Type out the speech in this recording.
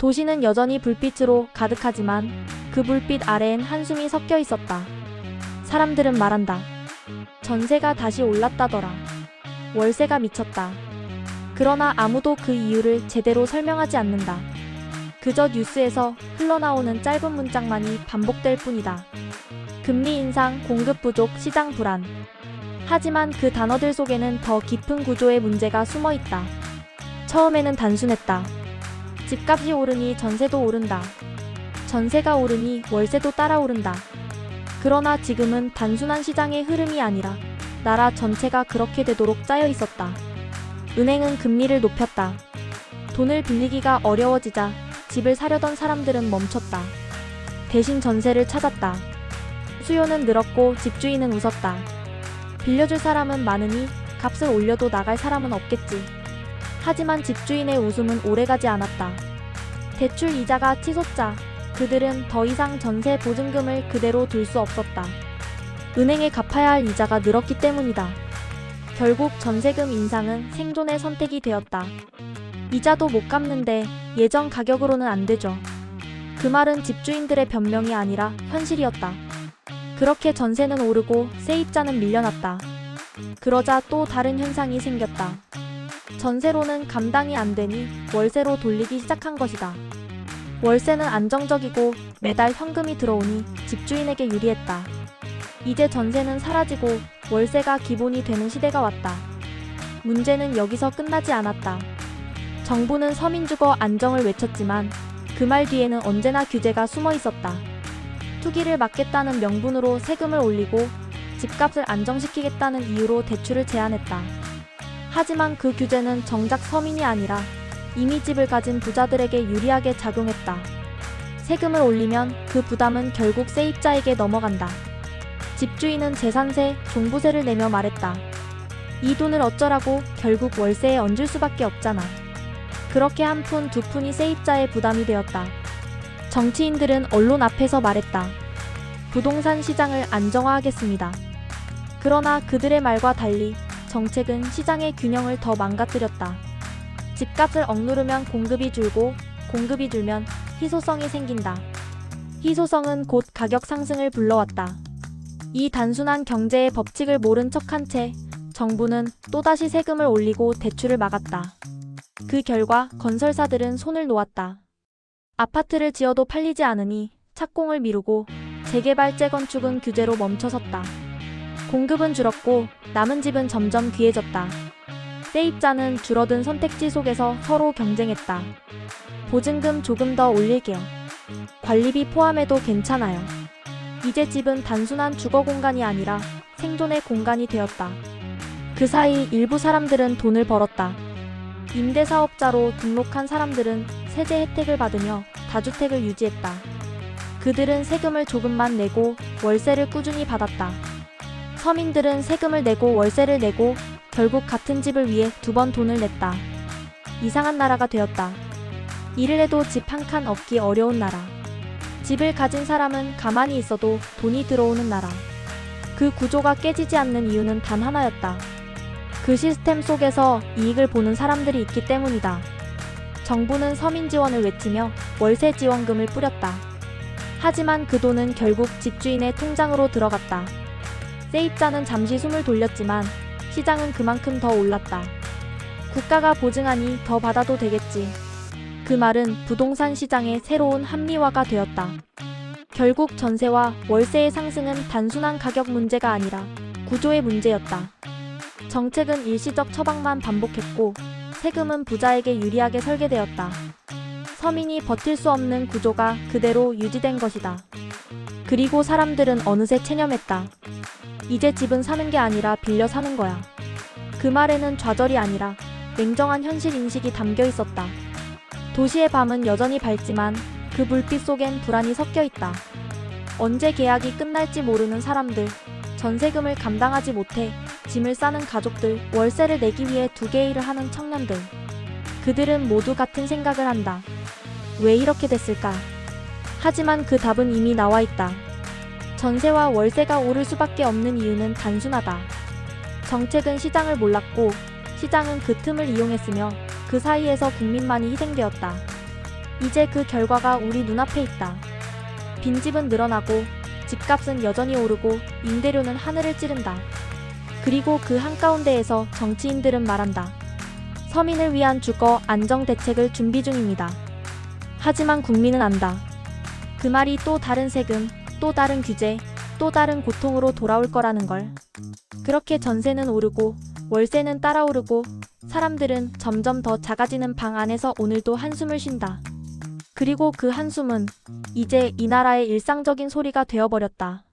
도시는 여전히 불빛으로 가득하지만 그 불빛 아래엔 한숨이 섞여 있었다. 사람들은 말한다. 전세가 다시 올랐다더라. 월세가 미쳤다. 그러나 아무도 그 이유를 제대로 설명하지 않는다. 그저 뉴스에서 흘러나오는 짧은 문장만이 반복될 뿐이다. 금리 인상, 공급 부족, 시장 불안. 하지만 그 단어들 속에는 더 깊은 구조의 문제가 숨어 있다. 처음에는 단순했다. 집값이 오르니 전세도 오른다. 전세가 오르니 월세도 따라 오른다. 그러나 지금은 단순한 시장의 흐름이 아니라 나라 전체가 그렇게 되도록 짜여 있었다. 은행은 금리를 높였다. 돈을 빌리기가 어려워지자 집을 사려던 사람들은 멈췄다. 대신 전세를 찾았다. 수요는 늘었고 집주인은 웃었다. 빌려줄 사람은 많으니 값을 올려도 나갈 사람은 없겠지. 하지만 집주인의 웃음은 오래가지 않았다. 대출 이자가 치솟자 그들은 더 이상 전세 보증금을 그대로 둘 수 없었다. 은행에 갚아야 할 이자가 늘었기 때문이다. 결국 전세금 인상은 생존의 선택이 되었다. 이자도 못 갚는데 예전 가격으로는 안 되죠. 그 말은 집주인들의 변명이 아니라 현실이었다. 그렇게 전세는 오르고 세입자는 밀려났다. 그러자 또 다른 현상이 생겼다. 전세로는 감당이 안 되니 월세로 돌리기 시작한 것이다. 월세는 안정적이고 매달 현금이 들어오니 집주인에게 유리했다. 이제 전세는 사라지고 월세가 기본이 되는 시대가 왔다. 문제는 여기서 끝나지 않았다. 정부는 서민주거 안정을 외쳤지만 그 말 뒤에는 언제나 규제가 숨어 있었다. 투기를 막겠다는 명분으로 세금을 올리고 집값을 안정시키겠다는 이유로 대출을 제한했다. 하지만 그 규제는 정작 서민이 아니라 이미 집을 가진 부자들에게 유리하게 작용했다. 세금을 올리면 그 부담은 결국 세입자에게 넘어간다. 집주인은 재산세, 종부세를 내며 말했다. 이 돈을 어쩌라고. 결국 월세에 얹을 수밖에 없잖아. 그렇게 한 푼 두 푼이 세입자의 부담이 되었다. 정치인들은 언론 앞에서 말했다. 부동산 시장을 안정화하겠습니다. 그러나 그들의 말과 달리 정책은 시장의 균형을 더 망가뜨렸다. 집값을 억누르면 공급이 줄고 공급이 줄면 희소성이 생긴다. 희소성은 곧 가격 상승을 불러왔다. 이 단순한 경제의 법칙을 모른 척한 채 정부는 또다시 세금을 올리고 대출을 막았다. 그 결과 건설사들은 손을 놓았다. 아파트를 지어도 팔리지 않으니 착공을 미루고 재개발 재건축은 규제로 멈춰섰다. 공급은 줄었고 남은 집은 점점 귀해졌다. 세입자는 줄어든 선택지 속에서 서로 경쟁했다. 보증금 조금 더 올릴게요. 관리비 포함해도 괜찮아요. 이제 집은 단순한 주거 공간이 아니라 생존의 공간이 되었다. 그 사이 일부 사람들은 돈을 벌었다. 임대사업자로 등록한 사람들은 세제 혜택을 받으며 다주택을 유지했다. 그들은 세금을 조금만 내고 월세를 꾸준히 받았다. 서민들은 세금을 내고 월세를 내고 결국 같은 집을 위해 두 번 돈을 냈다. 이상한 나라가 되었다. 일을 해도 집 한 칸 얻기 어려운 나라. 집을 가진 사람은 가만히 있어도 돈이 들어오는 나라. 그 구조가 깨지지 않는 이유는 단 하나였다. 그 시스템 속에서 이익을 보는 사람들이 있기 때문이다. 정부는 서민 지원을 외치며 월세 지원금을 뿌렸다. 하지만 그 돈은 결국 집주인의 통장으로 들어갔다. 세입자는 잠시 숨을 돌렸지만 시장은 그만큼 더 올랐다. 국가가 보증하니 더 받아도 되겠지. 그 말은 부동산 시장의 새로운 합리화가 되었다. 결국 전세와 월세의 상승은 단순한 가격 문제가 아니라 구조의 문제였다. 정책은 일시적 처방만 반복했고 세금은 부자에게 유리하게 설계되었다. 서민이 버틸 수 없는 구조가 그대로 유지된 것이다. 그리고 사람들은 어느새 체념했다. 이제 집은 사는 게 아니라 빌려 사는 거야. 그 말에는 좌절이 아니라 냉정한 현실 인식이 담겨 있었다. 도시의 밤은 여전히 밝지만 그 불빛 속엔 불안이 섞여 있다. 언제 계약이 끝날지 모르는 사람들, 전세금을 감당하지 못해 짐을 싸는 가족들, 월세를 내기 위해 두 개의 일을 하는 청년들. 그들은 모두 같은 생각을 한다. 왜 이렇게 됐을까? 하지만 그 답은 이미 나와 있다. 전세와 월세가 오를 수밖에 없는 이유는 단순하다. 정책은 시장을 몰랐고 시장은 그 틈을 이용했으며 그 사이에서 국민만이 희생되었다. 이제 그 결과가 우리 눈앞에 있다. 빈집은 늘어나고 집값은 여전히 오르고 임대료는 하늘을 찌른다. 그리고 그 한가운데에서 정치인들은 말한다. 서민을 위한 주거 안정 대책을 준비 중입니다. 하지만 국민은 안다. 그 말이 또 다른 세금, 또 다른 규제, 또 다른 고통으로 돌아올 거라는 걸. 그렇게 전세는 오르고 월세는 따라 오르고 사람들은 점점 더 작아지는 방 안에서 오늘도 한숨을 쉰다. 그리고 그 한숨은 이제 이 나라의 일상적인 소리가 되어버렸다.